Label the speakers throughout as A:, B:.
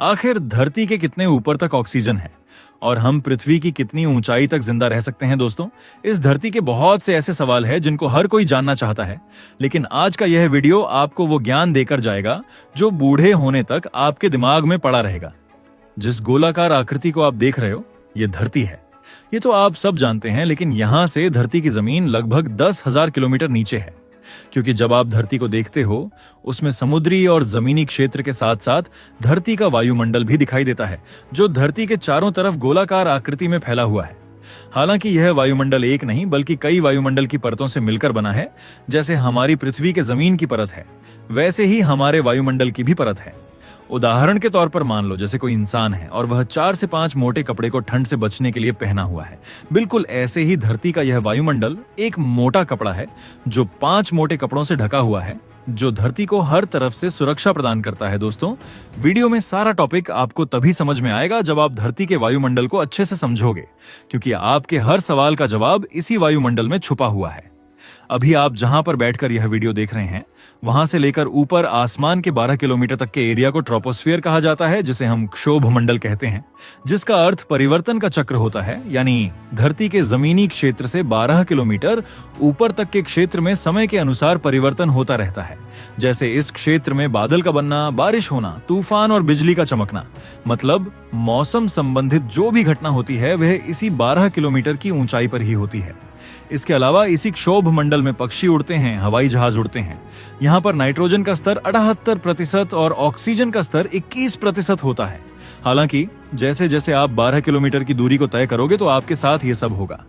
A: आखिर धरती के कितने ऊपर तक ऑक्सीजन है और हम पृथ्वी की कितनी ऊंचाई तक जिंदा रह सकते हैं दोस्तों। इस धरती के बहुत से ऐसे सवाल हैं जिनको हर कोई जानना चाहता है, लेकिन आज का यह वीडियो आपको वो ज्ञान देकर जाएगा जो बूढ़े होने तक आपके दिमाग में पड़ा रहेगा। जिस गोलाकार आकृति को आप देख रहे हो, ये धरती है। ये तो आप सब जानते हैं, लेकिन यहां से धरती की जमीन लगभग 10,000 किलोमीटर नीचे है। क्योंकि जब आप धरती को देखते हो, उसमें समुद्री और जमीनी क्षेत्र के साथ साथ धरती का वायुमंडल भी दिखाई देता है, जो धरती के चारों तरफ गोलाकार आकृति में फैला हुआ है। हालांकि यह वायुमंडल एक नहीं बल्कि कई वायुमंडल की परतों से मिलकर बना है। जैसे हमारी पृथ्वी के जमीन की परत है, वैसे ही हमारे वायुमंडल की भी परत है। उदाहरण के तौर पर मान लो जैसे कोई इंसान है और वह 4 से 5 मोटे कपड़े को ठंड से बचने के लिए पहना हुआ है। बिल्कुल ऐसे ही धरती का यह वायुमंडल एक मोटा कपड़ा है जो 5 मोटे कपड़ों से ढका हुआ है, जो धरती को हर तरफ से सुरक्षा प्रदान करता है। दोस्तों, वीडियो में सारा टॉपिक आपको तभी समझ में आएगा जब आप धरती के वायुमंडल को अच्छे से समझोगे, क्योंकि आपके हर सवाल का जवाब इसी वायुमंडल में छुपा हुआ है। अभी आप जहां पर बैठकर यह वीडियो देख रहे हैं, वहां से लेकर ऊपर आसमान के 12 किलोमीटर तक के एरिया को ट्रोपोस्फियर कहा जाता है, जिसे हम क्षोभ मंडल कहते हैं, जिसका अर्थ परिवर्तन का चक्र होता है। यानी धरती के जमीनी क्षेत्र से 12 किलोमीटर ऊपर तक के क्षेत्र में समय के अनुसार परिवर्तन होता रहता है। जैसे इस क्षेत्र में बादल का बनना, बारिश होना, तूफान और बिजली का चमकना, मतलब मौसम संबंधित जो भी घटना होती है वह इसी 12 किलोमीटर की ऊंचाई पर ही होती है। इसके अलावा इसी क्षोभ मंडल में पक्षी उड़ते हैं, हवाई जहाज उड़ते हैं। यहाँ पर नाइट्रोजन का स्तर 78% और ऑक्सीजन का स्तर 21% होता है। हालांकि जैसे जैसे आप 12 किलोमीटर की दूरी को तय करोगे तो आपके साथ ये सब होगा।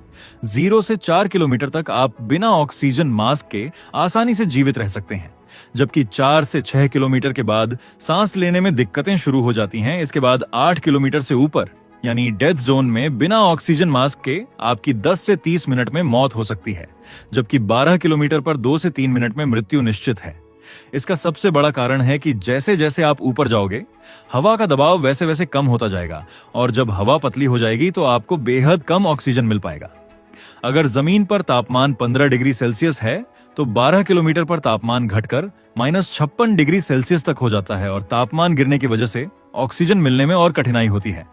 A: 0 से 4 किलोमीटर तक आप बिना ऑक्सीजन मास्क के आसानी से जीवित रह सकते हैं, जबकि 4 से 6 किलोमीटर के बाद सांस लेने में दिक्कतें शुरू हो जाती हैं। इसके बाद 8 किलोमीटर से ऊपर यानी डेथ जोन में बिना ऑक्सीजन मास्क के आपकी 10 से 30 मिनट में मौत हो सकती है, जबकि 12 किलोमीटर पर 2 से 3 मिनट में मृत्यु निश्चित है। इसका सबसे बड़ा कारण है कि जैसे जैसे आप ऊपर जाओगे, हवा का दबाव वैसे वैसे कम होता जाएगा, और जब हवा पतली हो जाएगी तो आपको बेहद कम ऑक्सीजन मिल पाएगा। अगर जमीन पर तापमान 15 डिग्री सेल्सियस है तो 12 किलोमीटर पर तापमान घटकर -56 डिग्री सेल्सियस तक हो जाता है, और तापमान गिरने की वजह से ऑक्सीजन मिलने में और कठिनाई होती है।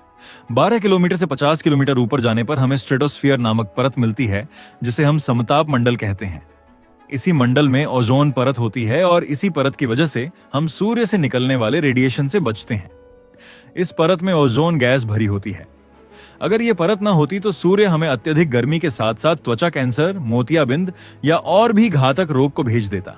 A: 12 किलोमीटर से 50 किलोमीटर ऊपर जाने पर हमें स्ट्रेटोस्फीयर नामक परत मिलती है, जिसे हम समताप मंडल कहते हैं। इसी मंडल में ओजोन परत होती है और इसी परत की वजह से हम सूर्य से निकलने वाले रेडिएशन से बचते हैं। इस परत में ओजोन गैस भरी होती है। अगर ये परत ना होती तो सूर्य हमें अत्यधिक गर्मी के साथ साथ त्वचा कैंसर, मोतियाबिंद या और भी घातक रोग को भेज देता।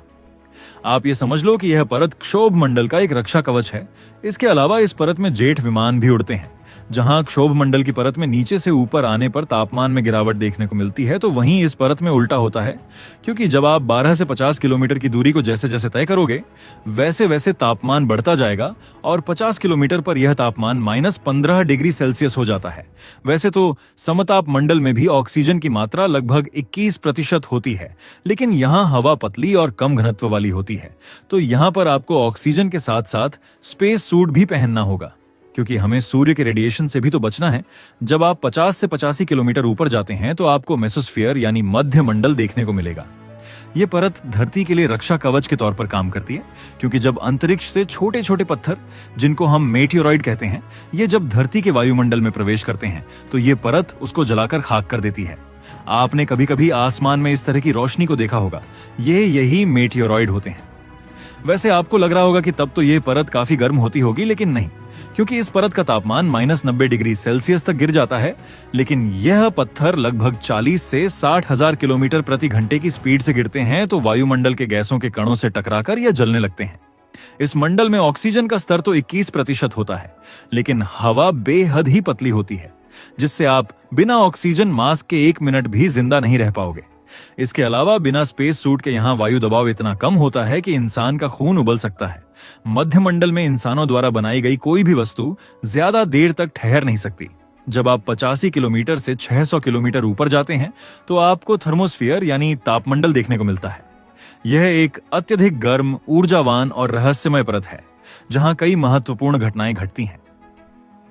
A: आप ये समझ लो कि यह परत क्षोभ मंडल का एक रक्षा कवच है। इसके अलावा इस परत में जेट विमान भी उड़ते हैं। जहां क्षोभ मंडल की परत में नीचे से ऊपर आने पर तापमान में गिरावट देखने को मिलती है, तो वहीं इस परत में उल्टा होता है, क्योंकि जब आप 12 से 50 किलोमीटर की दूरी को जैसे जैसे तय करोगे, वैसे वैसे तापमान बढ़ता जाएगा और 50 किलोमीटर पर यह तापमान -15 डिग्री सेल्सियस हो जाता है। वैसे तो समताप मंडल में भी ऑक्सीजन की मात्रा लगभग 21% होती है, लेकिन यहाँ हवा पतली और कम घनत्व वाली होती है, तो यहाँ पर आपको ऑक्सीजन के साथ साथ स्पेस सूट भी पहनना होगा, क्योंकि हमें सूर्य के रेडिएशन से भी तो बचना है। जब आप 50 से 85 किलोमीटर ऊपर जाते हैं तो आपको मेसोस्फीयर यानी मध्य मंडल देखने को मिलेगा। यह परत धरती के लिए रक्षा कवच के तौर पर काम करती है, क्योंकि जब अंतरिक्ष से छोटे छोटे पत्थर, जिनको हम मेटियोरॉइड कहते हैं, ये जब धरती के वायुमंडल में प्रवेश करते हैं तो ये परत उसको जलाकर खाक कर देती है। आपने कभी कभी आसमान में इस तरह की रोशनी को देखा होगा, यही मेटियोरॉइड होते हैं। वैसे आपको लग रहा होगा कि तब तो ये परत काफी गर्म होती होगी, लेकिन नहीं, क्योंकि इस परत का तापमान -90 डिग्री सेल्सियस तक गिर जाता है। लेकिन यह पत्थर लगभग 40 से 60,000 किलोमीटर प्रति घंटे की स्पीड से गिरते हैं, तो वायुमंडल के गैसों के कणों से टकराकर यह जलने लगते हैं। इस मंडल में ऑक्सीजन का स्तर तो 21% होता है, लेकिन हवा बेहद ही पतली होती है, जिससे आप बिना ऑक्सीजन मास्क के 1 मिनट भी जिंदा नहीं रह पाओगे। इसके अलावा बिना स्पेस सूट के यहाँ वायु दबाव इतना कम होता है कि इंसान का खून उबल सकता है। मध्य मंडल में इंसानों द्वारा बनाई गई कोई भी वस्तु ज्यादा देर तक ठहर नहीं सकती। जब आप 85 किलोमीटर से 600 किलोमीटर ऊपर जाते हैं तो आपको थर्मोस्फीयर यानी तापमंडल देखने को मिलता है। यह एक अत्यधिक गर्म, ऊर्जावान और रहस्यमय परत है, जहां कई महत्वपूर्ण घटनाएं घटती हैं।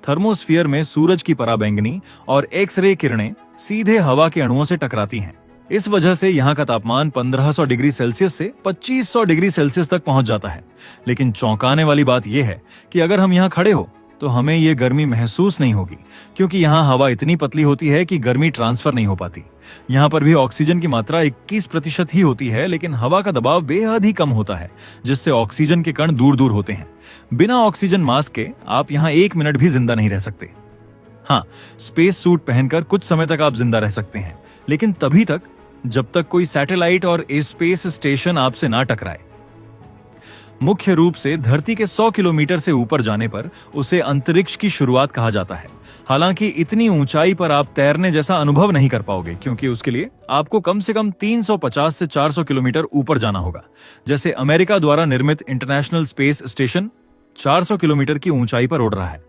A: थर्मोस्फीयर में सूरज की पराबैंगनी और एक्स-रे किरणें सीधे हवा के अणुओं से टकराती हैं। इस वजह से यहाँ का तापमान 1500 डिग्री सेल्सियस से 2500 डिग्री सेल्सियस तक पहुंच जाता है। लेकिन चौंकाने वाली बात यह है कि अगर हम यहाँ खड़े हो तो हमें ये गर्मी महसूस नहीं होगी, क्योंकि यहाँ हवा इतनी पतली होती है कि गर्मी ट्रांसफर नहीं हो पाती। यहाँ पर भी ऑक्सीजन की मात्रा 21% ही होती है, लेकिन हवा का दबाव बेहद ही कम होता है, जिससे ऑक्सीजन के कण दूर दूर होते हैं। बिना ऑक्सीजन मास्क के आप यहाँ 1 मिनट भी जिंदा नहीं रह सकते। हाँ, स्पेस सूट पहनकर कुछ समय तक आप जिंदा रह सकते हैं, लेकिन तभी तक जब तक कोई सैटेलाइट और स्पेस स्टेशन आपसे ना टकराए। मुख्य रूप से धरती के 100 किलोमीटर से ऊपर जाने पर उसे अंतरिक्ष की शुरुआत कहा जाता है। हालांकि इतनी ऊंचाई पर आप तैरने जैसा अनुभव नहीं कर पाओगे, क्योंकि उसके लिए आपको कम से कम 350 से 400 किलोमीटर ऊपर जाना होगा। जैसे अमेरिका द्वारा निर्मित इंटरनेशनल स्पेस स्टेशन 400 किलोमीटर की ऊंचाई पर उड़ रहा है।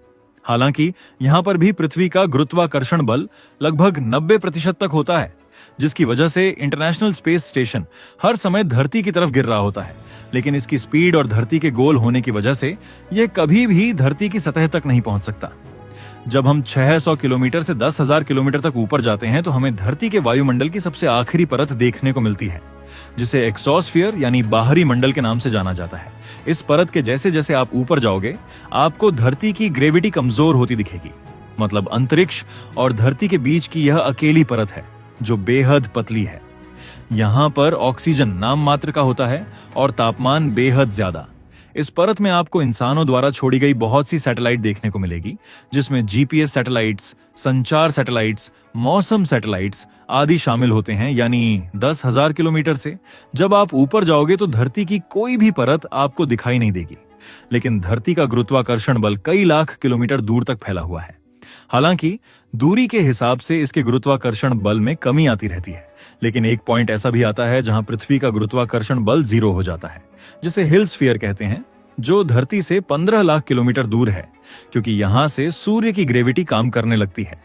A: हालांकि यहां पर भी पृथ्वी का गुरुत्वाकर्षण बल लगभग 90% तक होता है, जिसकी वजह से इंटरनेशनल स्पेस स्टेशन हर समय धरती की तरफ गिर रहा होता है। लेकिन इसकी स्पीड और धरती के गोल होने की वजह से यह कभी भी धरती की सतह तक नहीं पहुंच सकता। जब हम 600 किलोमीटर से 10,000 किलोमीटर तक ऊपर जाते हैं तो हमें धरती के वायुमंडल की सबसे आखिरी परत देखने को मिलती है, जिसे एक्सोस्फीयर यानी बाहरी मंडल के नाम से जाना जाता है। इस परत के जैसे जैसे आप ऊपर जाओगे, आपको धरती की ग्रेविटी कमजोर होती दिखेगी। मतलब अंतरिक्ष और धरती के बीच की यह अकेली परत है जो बेहद पतली है। यहां पर ऑक्सीजन नाम मात्र का होता है और तापमान बेहद ज्यादा। इस परत में आपको इंसानों द्वारा छोड़ी गई बहुत सी सैटेलाइट देखने को मिलेगी, जिसमें जीपीएस सैटेलाइट्स, संचार सैटेलाइट्स, मौसम सैटेलाइट्स आदि शामिल होते हैं। यानी 10,000 किलोमीटर से जब आप ऊपर जाओगे तो धरती की कोई भी परत आपको दिखाई नहीं देगी, लेकिन धरती का गुरुत्वाकर्षण बल कई लाख किलोमीटर दूर तक फैला हुआ है। हालांकि दूरी के हिसाब से इसके गुरुत्वाकर्षण बल में कमी आती रहती है, लेकिन एक पॉइंट ऐसा भी आता है जहां पृथ्वी का गुरुत्वाकर्षण बल 0 हो जाता है, जिसे हिल स्फीयर कहते हैं, जो धरती से 15 लाख किलोमीटर दूर है, क्योंकि यहां से सूर्य की ग्रेविटी काम करने लगती है।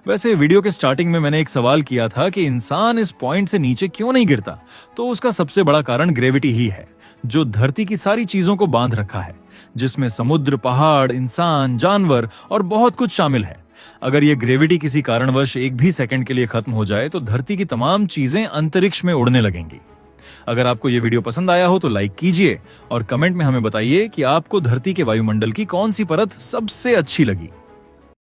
A: वैसे वीडियो के स्टार्टिंग में मैंने एक सवाल किया था कि इंसान इस पॉइंट से नीचे क्यों नहीं गिरता, तो उसका सबसे बड़ा कारण ग्रेविटी ही है, जो धरती की सारी चीजों को बांध रखा है, जिसमें समुद्र, पहाड़, इंसान, जानवर और बहुत कुछ शामिल है। अगर ये ग्रेविटी किसी कारणवश एक भी सेकंड के लिए खत्म हो जाए तो धरती की तमाम चीजें अंतरिक्ष में उड़ने लगेंगी। अगर आपको ये वीडियो पसंद आया हो तो लाइक कीजिए और कमेंट में हमें बताइए कि आपको धरती के वायुमंडल की कौन सी परत सबसे अच्छी लगी।